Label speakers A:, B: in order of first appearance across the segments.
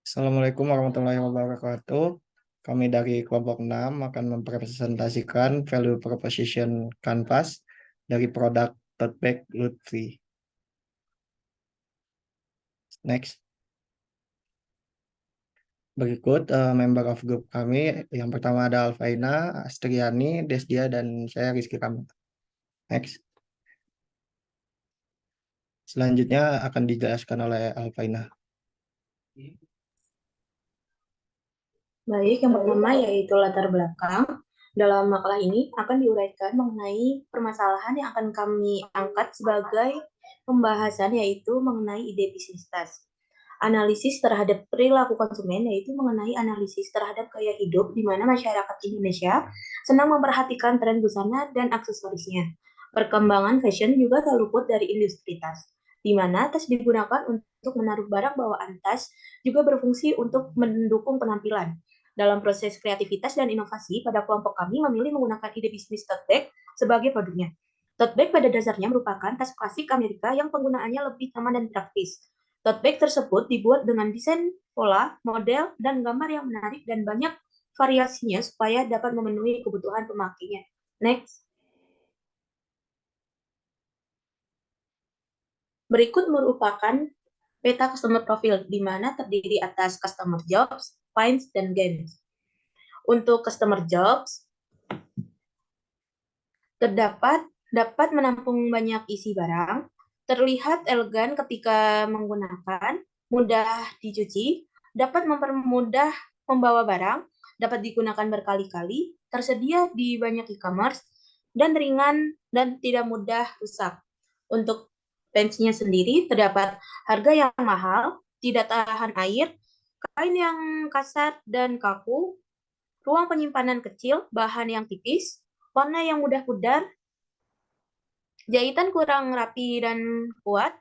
A: Assalamualaikum warahmatullahi wabarakatuh. Kami dari kelompok 6 akan mempresentasikan value proposition Canvas dari produk tote bag Lutfi. Next. Berikut member of group kami. Yang pertama ada Alfaina, Astriani, Desdia, dan saya Rizky Kamil. Next. Selanjutnya akan dijelaskan oleh Alfaina.
B: Baik, yang pertama yaitu latar belakang. Dalam makalah ini akan diuraikan mengenai permasalahan yang akan kami angkat sebagai pembahasan, yaitu mengenai ide bisnis tas. Analisis terhadap perilaku konsumen, yaitu mengenai analisis terhadap gaya hidup di mana masyarakat Indonesia senang memperhatikan tren busana dan aksesorisnya. Perkembangan fashion juga tak luput dari industri tas, di mana tas digunakan untuk menaruh barang bawaan tas juga berfungsi untuk mendukung penampilan. Dalam proses kreativitas dan inovasi, pada kelompok kami memilih menggunakan ide bisnis tote bag sebagai produknya. Tote bag pada dasarnya merupakan tas klasik Amerika yang penggunaannya lebih nyaman dan praktis. Tote bag tersebut dibuat dengan desain, pola, model, dan gambar yang menarik dan banyak variasinya supaya dapat memenuhi kebutuhan pemakainya. Next. Berikut merupakan peta customer profile, di mana terdiri atas customer jobs, finds, dan gains. Untuk customer jobs, dapat menampung banyak isi barang, terlihat elegan ketika menggunakan, mudah dicuci, dapat mempermudah membawa barang, dapat digunakan berkali-kali, tersedia di banyak e-commerce, dan ringan dan tidak mudah rusak. Untuk pants-nya sendiri terdapat harga yang mahal, tidak tahan air, kain yang kasar dan kaku, ruang penyimpanan kecil, bahan yang tipis, warna yang mudah pudar, jahitan kurang rapi dan kuat,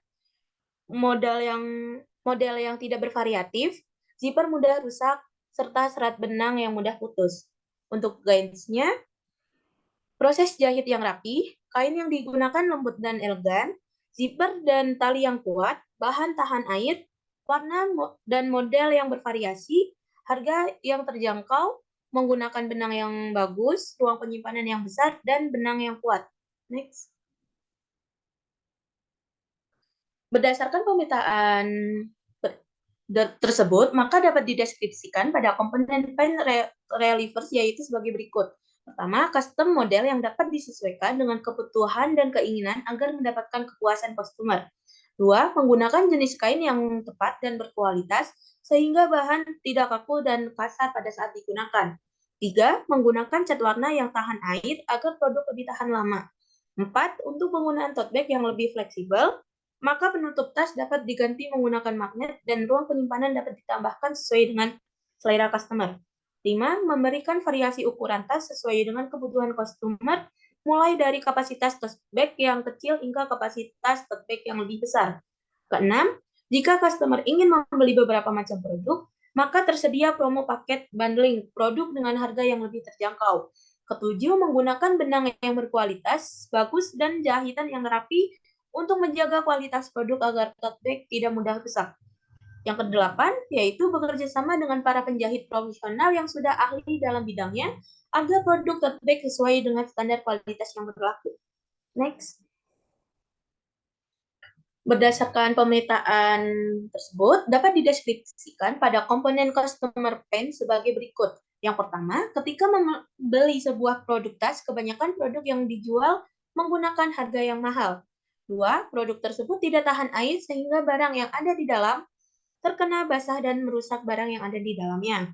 B: model yang model yang tidak bervariatif, zipper mudah rusak, serta serat benang yang mudah putus. Untuk gainsnya, proses jahit yang rapi, kain yang digunakan lembut dan elegan, zipper dan tali yang kuat, bahan tahan air, warna dan model yang bervariasi, harga yang terjangkau, menggunakan benang yang bagus, ruang penyimpanan yang besar, dan benang yang kuat. Next. Berdasarkan pemetaan tersebut, maka dapat dideskripsikan pada komponen pen relievers, yaitu sebagai berikut. Pertama, custom model yang dapat disesuaikan dengan kebutuhan dan keinginan agar mendapatkan kepuasan customer. Dua, menggunakan jenis kain yang tepat dan berkualitas sehingga bahan tidak kaku dan kasar pada saat digunakan. Tiga, menggunakan cat warna yang tahan air agar produk lebih tahan lama. Empat, untuk penggunaan tote bag yang lebih fleksibel, maka penutup tas dapat diganti menggunakan magnet dan ruang penyimpanan dapat ditambahkan sesuai dengan selera customer. 5. Memberikan variasi ukuran tas sesuai dengan kebutuhan customer, mulai dari kapasitas tote bag yang kecil hingga kapasitas tote bag yang lebih besar. Keenam, jika customer ingin membeli beberapa macam produk, maka tersedia promo paket bundling produk dengan harga yang lebih terjangkau. Ketujuh, menggunakan benang yang berkualitas, bagus, dan jahitan yang rapi untuk menjaga kualitas produk agar tote bag tidak mudah rusak. Yang kedelapan, yaitu bekerja sama dengan para penjahit profesional yang sudah ahli dalam bidangnya agar produk tote bag sesuai dengan standar kualitas yang berlaku. Next. Berdasarkan pemetaan tersebut, dapat dideskripsikan pada komponen customer pain sebagai berikut. Yang pertama, ketika membeli sebuah produk tas, kebanyakan produk yang dijual menggunakan harga yang mahal. Dua, produk tersebut tidak tahan air sehingga barang yang ada di dalam terkena basah dan merusak barang yang ada di dalamnya.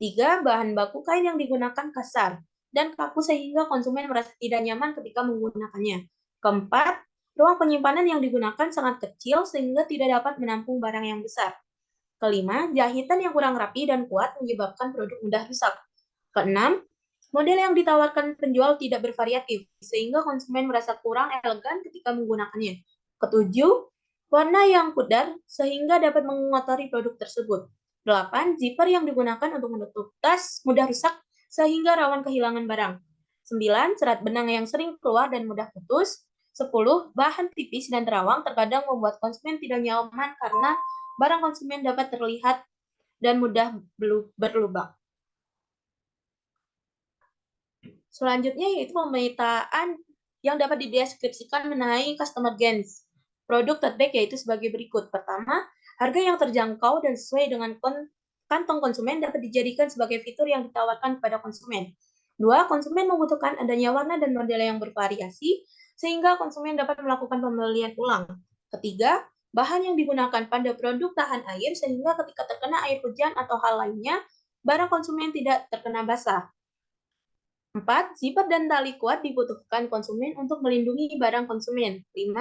B: Tiga, bahan baku kain yang digunakan kasar dan kaku sehingga konsumen merasa tidak nyaman ketika menggunakannya. Keempat, ruang penyimpanan yang digunakan sangat kecil sehingga tidak dapat menampung barang yang besar. Kelima, jahitan yang kurang rapi dan kuat menyebabkan produk mudah rusak. Keenam, model yang ditawarkan penjual tidak bervariatif sehingga konsumen merasa kurang elegan ketika menggunakannya. Ketujuh, warna yang pudar sehingga dapat mengotori produk tersebut. 8. Zipper yang digunakan untuk menutup tas mudah rusak sehingga rawan kehilangan barang. 9. Serat benang yang sering keluar dan mudah putus. 10. Bahan tipis dan terawang terkadang membuat konsumen tidak nyaman karena barang konsumen dapat terlihat dan mudah berlubang. Selanjutnya yaitu pemetaan yang dapat dideskripsikan mengenai customer gains. Produk tote bag yaitu sebagai berikut. Pertama, harga yang terjangkau dan sesuai dengan kantong konsumen dapat dijadikan sebagai fitur yang ditawarkan kepada konsumen. Dua, konsumen membutuhkan adanya warna dan model yang bervariasi, sehingga konsumen dapat melakukan pembelian ulang. Ketiga, bahan yang digunakan pada produk tahan air, sehingga ketika terkena air hujan atau hal lainnya, barang konsumen tidak terkena basah. 4. Zipper dan tali kuat dibutuhkan konsumen untuk melindungi barang konsumen. 5.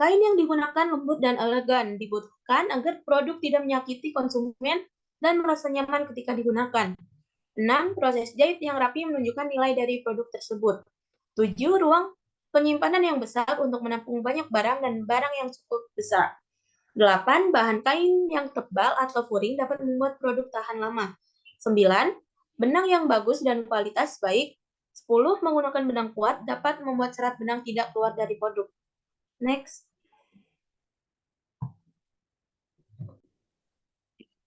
B: Kain yang digunakan lembut dan elegan dibutuhkan agar produk tidak menyakiti konsumen dan merasa nyaman ketika digunakan. 6. Proses jahit yang rapi menunjukkan nilai dari produk tersebut. 7. Ruang penyimpanan yang besar untuk menampung banyak barang dan barang yang cukup besar. 8. Bahan kain yang tebal atau furing dapat membuat produk tahan lama. 9. Benang yang bagus dan kualitas baik. 10. Menggunakan benang kuat dapat membuat serat benang tidak keluar dari produk. Next.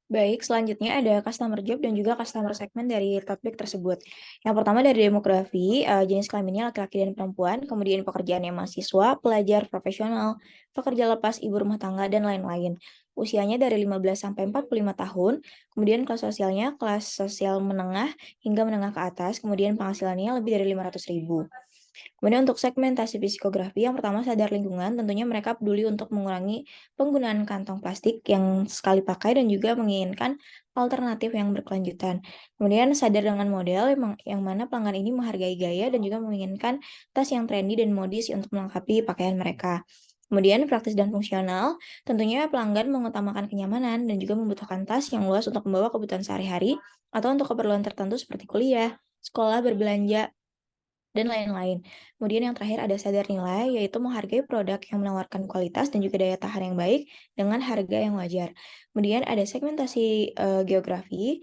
C: Baik, selanjutnya ada customer job dan juga customer segment dari tote bag tersebut. Yang pertama dari demografi, jenis kelaminnya laki-laki dan perempuan, kemudian pekerjaannya mahasiswa, pelajar, profesional, pekerja lepas, ibu rumah tangga, dan lain-lain. Usianya dari 15 sampai 45 tahun, kemudian kelas sosialnya kelas sosial menengah hingga menengah ke atas, kemudian penghasilannya lebih dari 500.000. Kemudian untuk segmentasi psikografi, yang pertama sadar lingkungan, tentunya mereka peduli untuk mengurangi penggunaan kantong plastik yang sekali pakai dan juga menginginkan alternatif yang berkelanjutan. Kemudian sadar dengan model yang mana pelanggan ini menghargai gaya dan juga menginginkan tas yang trendy dan modis untuk melengkapi pakaian mereka. Kemudian praktis dan fungsional, tentunya pelanggan mengutamakan kenyamanan dan juga membutuhkan tas yang luas untuk membawa kebutuhan sehari-hari atau untuk keperluan tertentu seperti kuliah, sekolah, berbelanja, dan lain-lain. Kemudian yang terakhir ada sadar nilai, yaitu menghargai produk yang menawarkan kualitas dan juga daya tahan yang baik dengan harga yang wajar. Kemudian ada segmentasi geografi,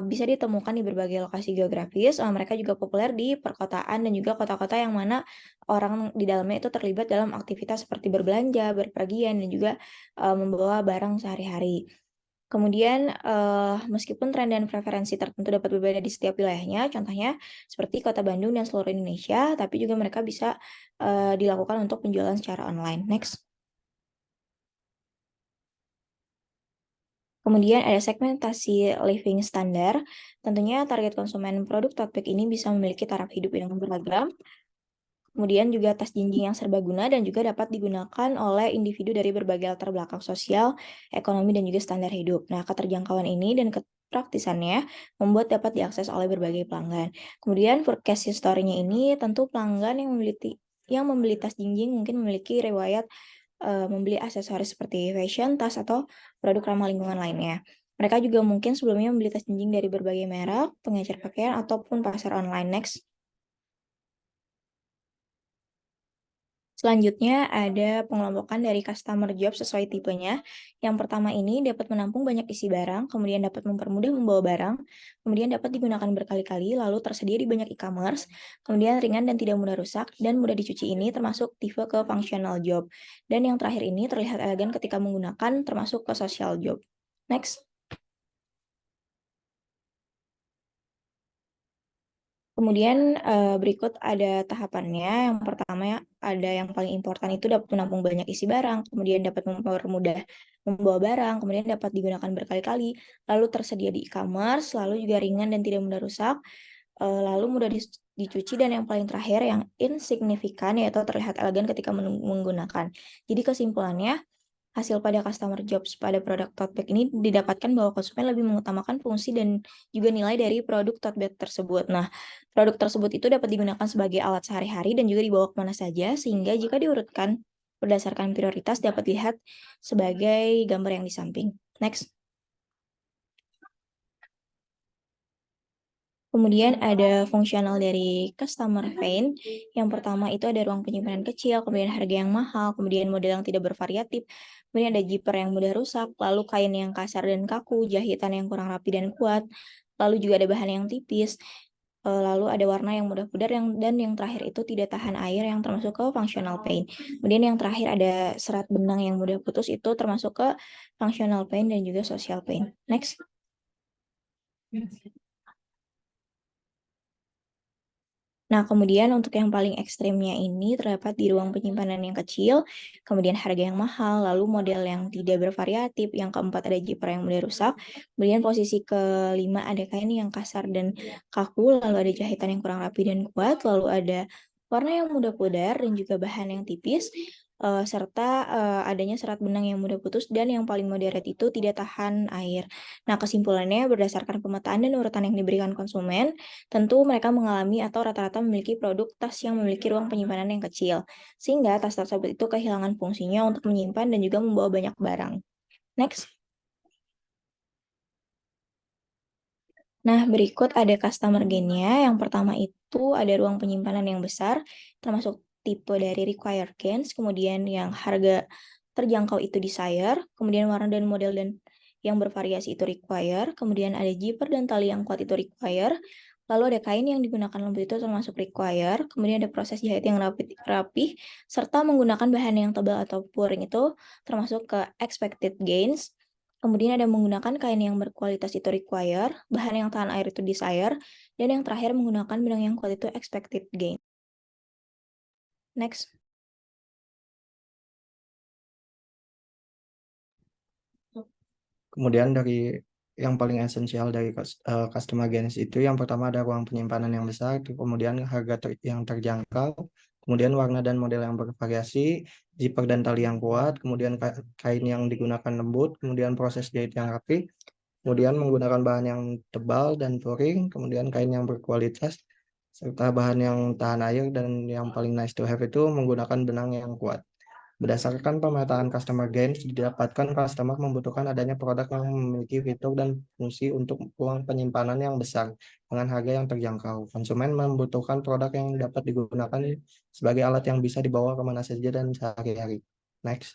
C: bisa ditemukan di berbagai lokasi geografis. Mereka juga populer di perkotaan dan juga kota-kota yang mana orang di dalamnya itu terlibat dalam aktivitas seperti berbelanja, berpergian, dan juga membawa barang sehari-hari. Kemudian, meskipun tren dan preferensi tertentu dapat berbeda di setiap wilayahnya, contohnya seperti Kota Bandung dan seluruh Indonesia, tapi juga mereka bisa dilakukan untuk penjualan secara online. Next. Kemudian ada segmentasi living standar. Tentunya target konsumen produk tote bag ini bisa memiliki taraf hidup yang beragam. Kemudian juga tas jinjing yang serbaguna dan juga dapat digunakan oleh individu dari berbagai latar belakang sosial, ekonomi, dan juga standar hidup. Nah, keterjangkauan ini dan kepraktisannya membuat dapat diakses oleh berbagai pelanggan. Kemudian purchase history-nya ini tentu pelanggan yang membeli tas jinjing mungkin memiliki riwayat membeli aksesoris seperti fashion, tas, atau produk ramah lingkungan lainnya. Mereka juga mungkin sebelumnya membeli tas jinjing dari berbagai merek, pengecer pakaian, ataupun pasar online. Next. Selanjutnya ada pengelompokan dari customer job sesuai tipenya. Yang pertama ini dapat menampung banyak isi barang, kemudian dapat mempermudah membawa barang, kemudian dapat digunakan berkali-kali, lalu tersedia di banyak e-commerce, kemudian ringan dan tidak mudah rusak, dan mudah dicuci ini termasuk tipe ke functional job. Dan yang terakhir ini terlihat elegan ketika menggunakan termasuk ke social job. Next. Kemudian berikut ada tahapannya. Yang pertama ada yang paling important itu dapat menampung banyak isi barang, kemudian dapat mempermudah membawa barang, kemudian dapat digunakan berkali-kali, lalu tersedia di e-commerce, lalu juga ringan dan tidak mudah rusak, lalu mudah dicuci, dan yang paling terakhir yang insignifikan yaitu terlihat elegan ketika menggunakan. Jadi kesimpulannya, hasil pada customer jobs pada produk tote bag ini didapatkan bahwa konsumen lebih mengutamakan fungsi dan juga nilai dari produk tote bag tersebut. Nah, produk tersebut itu dapat digunakan sebagai alat sehari-hari dan juga dibawa kemana saja, sehingga jika diurutkan berdasarkan prioritas dapat dilihat sebagai gambar yang di samping. Next. Kemudian ada fungsional dari customer paint. Yang pertama itu ada ruang penyimpanan kecil, kemudian harga yang mahal, kemudian model yang tidak bervariatif, kemudian ada zipper yang mudah rusak, lalu kain yang kasar dan kaku, jahitan yang kurang rapi dan kuat, lalu juga ada bahan yang tipis, lalu ada warna yang mudah pudar, dan yang terakhir itu tidak tahan air yang termasuk ke functional paint. Kemudian yang terakhir ada serat benang yang mudah putus, itu termasuk ke functional paint dan juga social paint. Next. Nah, kemudian untuk yang paling ekstrimnya ini terdapat di ruang penyimpanan yang kecil, kemudian harga yang mahal, lalu model yang tidak bervariatif, yang keempat ada zipper yang mudah rusak, kemudian posisi kelima ada kain yang kasar dan kaku, lalu ada jahitan yang kurang rapi dan kuat, lalu ada warna yang mudah pudar dan juga bahan yang tipis, serta adanya serat benang yang mudah putus dan yang paling moderat itu tidak tahan air. Nah, kesimpulannya berdasarkan pemetaan dan urutan yang diberikan konsumen, tentu mereka mengalami atau rata-rata memiliki produk tas yang memiliki ruang penyimpanan yang kecil, sehingga tas tersebut itu kehilangan fungsinya untuk menyimpan dan juga membawa banyak barang. Next. Nah, berikut ada customer gain-nya. Yang pertama itu ada ruang penyimpanan yang besar, termasuk tipe dari required gains, kemudian yang harga terjangkau itu desire, kemudian warna dan model dan yang bervariasi itu require, kemudian ada zipper dan tali yang kuat itu require, lalu ada kain yang digunakan lembut itu termasuk require, kemudian ada proses jahit yang rapih, serta menggunakan bahan yang tebal atau puring itu termasuk ke expected gains. Kemudian ada menggunakan kain yang berkualitas itu require, bahan yang tahan air itu desire, dan yang terakhir menggunakan benang yang kuat itu expected gain. Next.
A: Kemudian dari yang paling esensial dari customer gains itu yang pertama ada ruang penyimpanan yang besar, kemudian harga yang terjangkau, kemudian warna dan model yang bervariasi, zipper dan tali yang kuat, kemudian kain yang digunakan lembut, kemudian proses jahit yang rapi, kemudian menggunakan bahan yang tebal dan touring, kemudian kain yang berkualitas, serta bahan yang tahan air, dan yang paling nice to have itu menggunakan benang yang kuat. Berdasarkan pemetaan customer gains, didapatkan customer membutuhkan adanya produk yang memiliki fitur dan fungsi untuk ruang penyimpanan yang besar dengan harga yang terjangkau. Konsumen membutuhkan produk yang dapat digunakan sebagai alat yang bisa dibawa kemana saja dan sehari-hari. Next.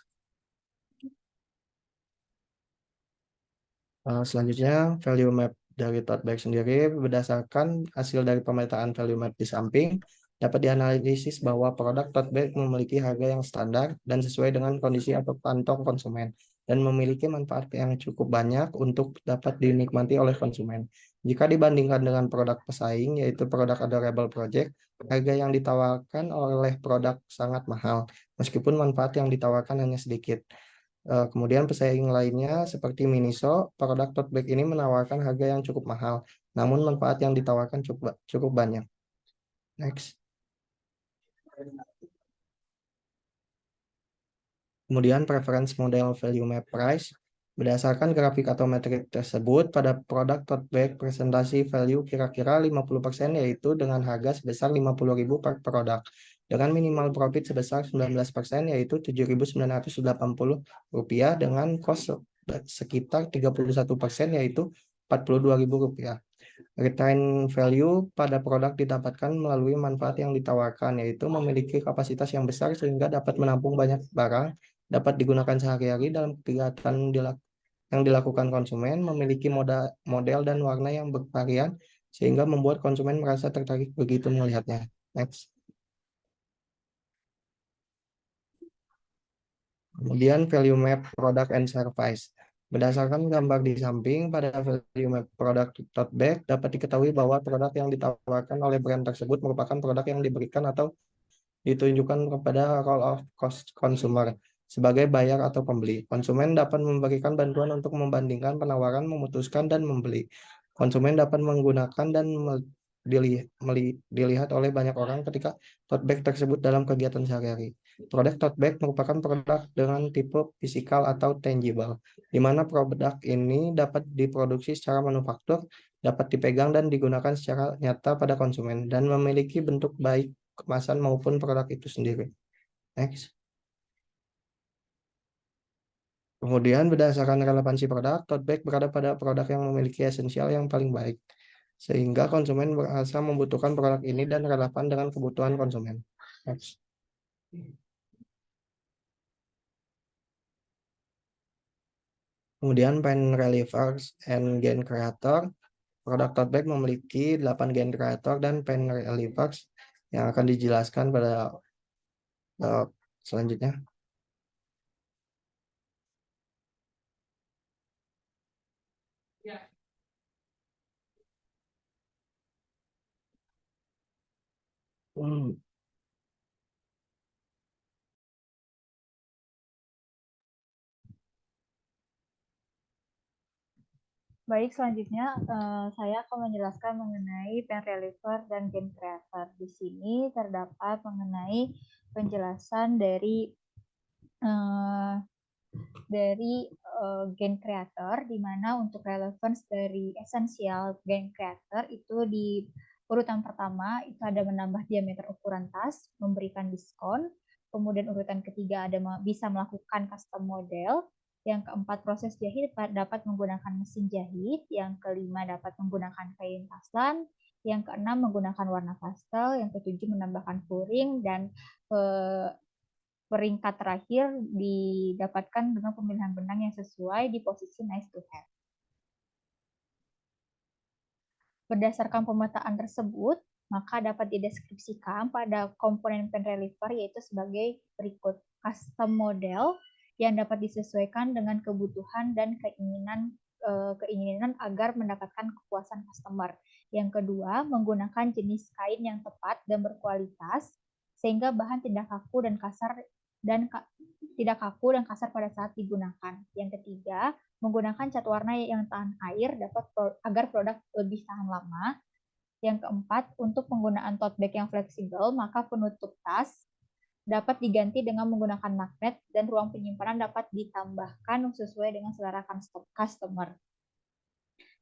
A: Selanjutnya, value map dari tote bag sendiri berdasarkan hasil dari pemetaan value map di samping dapat dianalisis bahwa produk tote bag memiliki harga yang standar dan sesuai dengan kondisi atau kantong konsumen dan memiliki manfaat yang cukup banyak untuk dapat dinikmati oleh konsumen. Jika dibandingkan dengan produk pesaing yaitu produk Adorable Project, harga yang ditawarkan oleh produk sangat mahal meskipun manfaat yang ditawarkan hanya sedikit. Kemudian pesaing lainnya seperti Miniso, produk tote bag ini menawarkan harga yang cukup mahal, namun manfaat yang ditawarkan cukup banyak. Next. Kemudian preference model value map price. Berdasarkan grafik atau metrik tersebut, pada produk tote bag presentasi value kira-kira 50% yaitu dengan harga sebesar 50.000 per produk. Dengan minimal profit sebesar 19% yaitu Rp7.980 dengan cost sekitar 31% yaitu Rp42.000. Retain value pada produk didapatkan melalui manfaat yang ditawarkan, yaitu memiliki kapasitas yang besar sehingga dapat menampung banyak barang, dapat digunakan sehari-hari dalam kegiatan yang dilakukan konsumen, memiliki model dan warna yang bervarian, sehingga membuat konsumen merasa tertarik begitu melihatnya. Next. Kemudian value map product and service. Berdasarkan gambar di samping, pada value map produk tote bag dapat diketahui bahwa produk yang ditawarkan oleh brand tersebut merupakan produk yang diberikan atau ditunjukkan kepada role of cost consumer sebagai bayar atau pembeli. Konsumen dapat memberikan bantuan untuk membandingkan penawaran, memutuskan, dan membeli. Konsumen dapat menggunakan dan dilihat oleh banyak orang ketika tote bag tersebut dalam kegiatan sehari-hari. Produk tote bag merupakan produk dengan tipe fisikal atau tangible, di mana produk ini dapat diproduksi secara manufaktur, dapat dipegang dan digunakan secara nyata pada konsumen, dan memiliki bentuk baik kemasan maupun produk itu sendiri. Next. Kemudian berdasarkan relevansi produk, tote bag berada pada produk yang memiliki esensial yang paling baik, sehingga konsumen merasa membutuhkan produk ini dan relevan dengan kebutuhan konsumen. Next. Kemudian pen relievers and gain creator. Produk tote bag memiliki 8 gain creator dan pen relievers yang akan dijelaskan pada selanjutnya. Hmm.
D: Baik, selanjutnya saya akan menjelaskan mengenai pen reliever dan game creator. Di sini terdapat mengenai penjelasan dari game creator, di mana untuk relevance dari esensial game creator itu di urutan pertama itu ada menambah diameter ukuran tas, memberikan diskon. Kemudian urutan ketiga ada bisa melakukan custom model. Yang keempat, proses jahit dapat menggunakan mesin jahit. Yang kelima, dapat menggunakan kain taslan. Yang keenam, menggunakan warna pastel. Yang ketujuh, menambahkan furing. Dan peringkat terakhir didapatkan dengan pemilihan benang yang sesuai di posisi nice to have. Berdasarkan pemetaan tersebut, maka dapat dideskripsikan pada komponen pen reliever yaitu sebagai berikut. Custom model yang dapat disesuaikan dengan kebutuhan dan keinginan agar mendapatkan kepuasan customer. Yang kedua, menggunakan jenis kain yang tepat dan berkualitas sehingga bahan tidak kaku dan kasar pada saat digunakan. Yang ketiga, menggunakan cat warna yang tahan air agar produk lebih tahan lama. Yang keempat, untuk penggunaan tote bag yang fleksibel, maka penutup tas dapat diganti dengan menggunakan magnet dan ruang penyimpanan dapat ditambahkan sesuai dengan selera customer.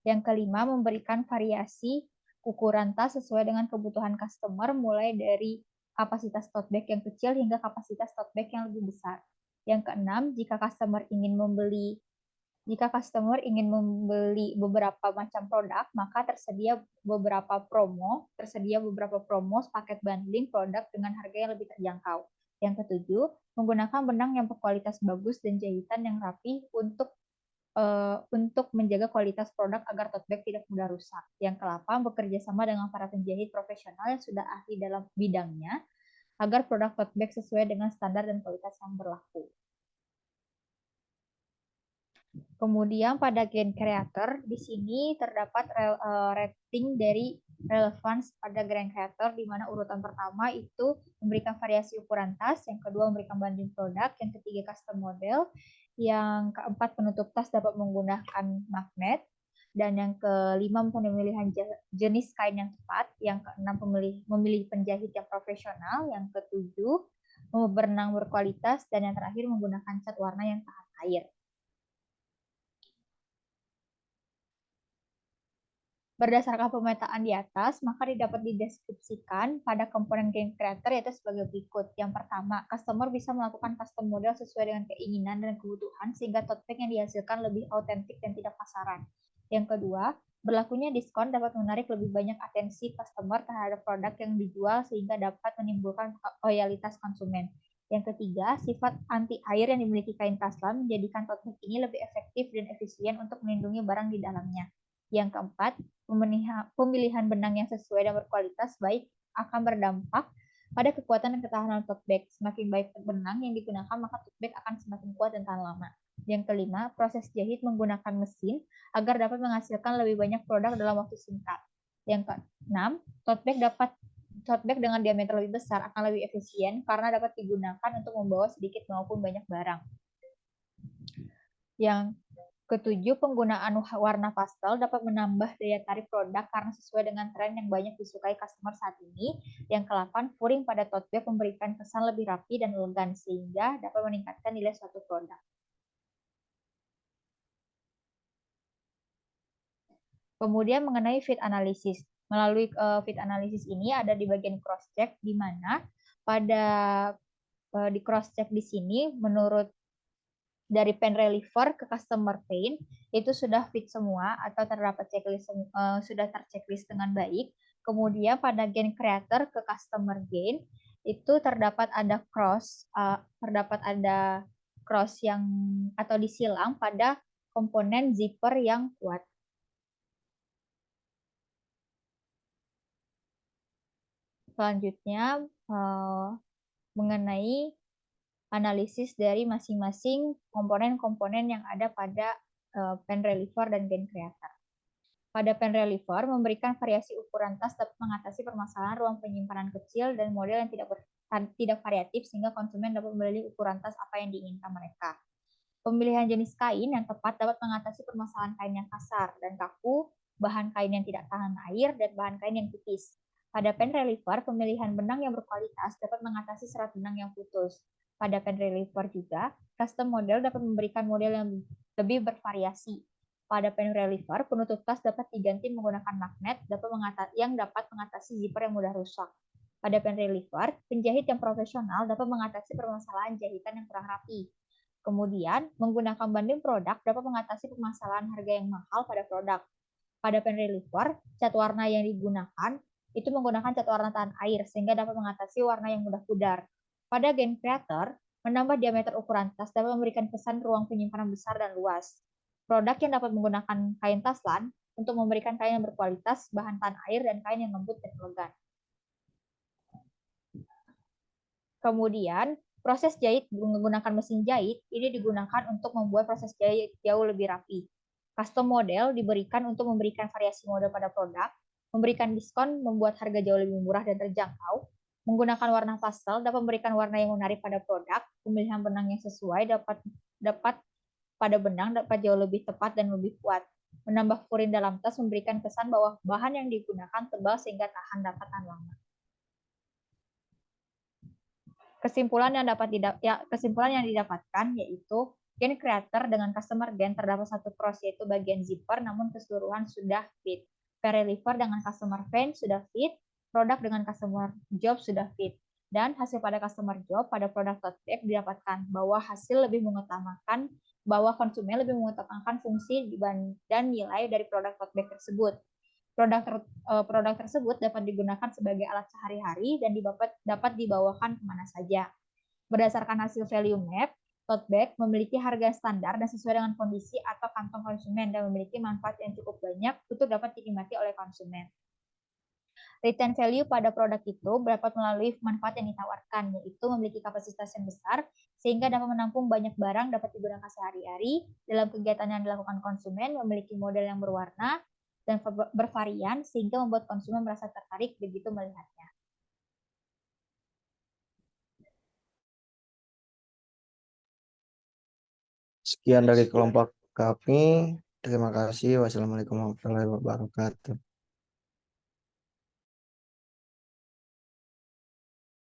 D: Yang kelima, memberikan variasi ukuran tas sesuai dengan kebutuhan customer, mulai dari kapasitas tote bag yang kecil hingga kapasitas tote bag yang lebih besar. Yang keenam, jika customer ingin membeli beberapa macam produk, maka tersedia beberapa promo paket bundling produk dengan harga yang lebih terjangkau. Yang ketujuh, menggunakan benang yang berkualitas bagus dan jahitan yang rapi untuk menjaga kualitas produk agar tote bag tidak mudah rusak. Yang ke-8, bekerja sama dengan para penjahit profesional yang sudah ahli dalam bidangnya agar produk tote bag sesuai dengan standar dan kualitas yang berlaku. Kemudian pada game creator, di sini terdapat rating dari relevance pada game creator, di mana urutan pertama itu memberikan variasi ukuran tas, yang kedua memberikan banding produk, yang ketiga custom model, yang keempat penutup tas dapat menggunakan magnet, dan yang kelima pemilihan jenis kain yang tepat, yang keenam memilih penjahit yang profesional, yang ketujuh benang berkualitas, dan yang terakhir menggunakan cat warna yang tahan air. Berdasarkan pemetaan di atas, maka dapat dideskripsikan pada komponen game creator yaitu sebagai berikut. Yang pertama, customer bisa melakukan custom model sesuai dengan keinginan dan kebutuhan sehingga tote bag yang dihasilkan lebih autentik dan tidak pasaran. Yang kedua, berlakunya diskon dapat menarik lebih banyak atensi customer terhadap produk yang dijual sehingga dapat menimbulkan loyalitas konsumen. Yang ketiga, sifat anti air yang dimiliki kain taslan menjadikan tote bag ini lebih efektif dan efisien untuk melindungi barang di dalamnya. Yang keempat, pemilihan benang yang sesuai dan berkualitas baik akan berdampak pada kekuatan dan ketahanan tote bag. Semakin baik benang yang digunakan, maka tote bag akan semakin kuat dan tahan lama. Yang kelima, proses jahit menggunakan mesin agar dapat menghasilkan lebih banyak produk dalam waktu singkat. Yang keenam, tote bag dengan diameter lebih besar akan lebih efisien karena dapat digunakan untuk membawa sedikit maupun banyak barang. Yang ketujuh, penggunaan warna pastel dapat menambah daya tarik produk karena sesuai dengan tren yang banyak disukai customer saat ini. Yang ke-8, furing pada tote bag memberikan kesan lebih rapi dan elegan sehingga dapat meningkatkan nilai suatu produk. Kemudian mengenai fit analysis. Melalui fit analysis ini ada di bagian cross check, di mana di cross check di sini menurut dari pen reliever ke customer paint itu sudah fit semua atau terdapat checklist sudah terchecklist dengan baik. Kemudian pada gain creator ke customer gain itu terdapat ada cross yang atau disilang pada komponen zipper yang kuat. Selanjutnya mengenai analisis dari masing-masing komponen-komponen yang ada pada pen reliever dan gain creator. Pada pen reliever, memberikan variasi ukuran tas dapat mengatasi permasalahan ruang penyimpanan kecil dan model yang tidak variatif sehingga konsumen dapat memilih ukuran tas apa yang diinginkan mereka. Pemilihan jenis kain yang tepat dapat mengatasi permasalahan kain yang kasar dan kaku, bahan kain yang tidak tahan air, dan bahan kain yang tipis. Pada pen reliever, pemilihan benang yang berkualitas dapat mengatasi serat benang yang putus. Pada pen reliever juga, custom model dapat memberikan model yang lebih bervariasi. Pada pen reliever, penutup tas dapat diganti menggunakan magnet yang dapat mengatasi zipper yang mudah rusak. Pada pen reliever, penjahit yang profesional dapat mengatasi permasalahan jahitan yang kurang rapi. Kemudian, menggunakan banding produk dapat mengatasi permasalahan harga yang mahal pada produk. Pada pen reliever, cat warna yang digunakan itu menggunakan cat warna tahan air sehingga dapat mengatasi warna yang mudah pudar. Pada Gain Creator, menambah diameter ukuran tas dapat memberikan kesan ruang penyimpanan besar dan luas. Produk yang dapat menggunakan kain taslan untuk memberikan kain yang berkualitas, bahan tahan air, dan kain yang lembut dan elegan. Kemudian, proses jahit menggunakan mesin jahit ini digunakan untuk membuat proses jahit jauh lebih rapi. Custom model diberikan untuk memberikan variasi model pada produk, memberikan diskon membuat harga jauh lebih murah dan terjangkau, menggunakan warna pastel dapat memberikan warna yang menarik pada produk, pemilihan benang yang sesuai dapat pada benang dapat jauh lebih tepat dan lebih kuat. Menambah furin dalam tas memberikan kesan bahwa bahan yang digunakan tebal sehingga dapat tahan lama. Kesimpulan yang didapatkan yaitu Gain Creator dengan customer gain terdapat satu cross yaitu bagian zipper namun keseluruhan sudah fit. Pen reliever dengan customer fan sudah fit, produk dengan customer job sudah fit. Dan hasil pada customer job pada produk tote bag didapatkan bahwa hasil lebih mengutamakan bahwa konsumen lebih mengutamakan fungsi dan nilai dari produk tote bag tersebut. Produk tersebut dapat digunakan sebagai alat sehari-hari dan dapat dibawakan kemana saja. Berdasarkan hasil value map, tote bag memiliki harga standar dan sesuai dengan kondisi atau kantong konsumen dan memiliki manfaat yang cukup banyak untuk dapat dinikmati oleh konsumen. Return value pada produk itu dapat melalui manfaat yang ditawarkan, yaitu memiliki kapasitas yang besar, sehingga dapat menampung banyak barang dapat digunakan sehari-hari dalam kegiatan yang dilakukan konsumen, memiliki model yang berwarna dan bervarian, sehingga membuat konsumen merasa tertarik begitu melihatnya.
A: Sekian dari kelompok kami. Terima kasih. Wassalamualaikum warahmatullahi wabarakatuh.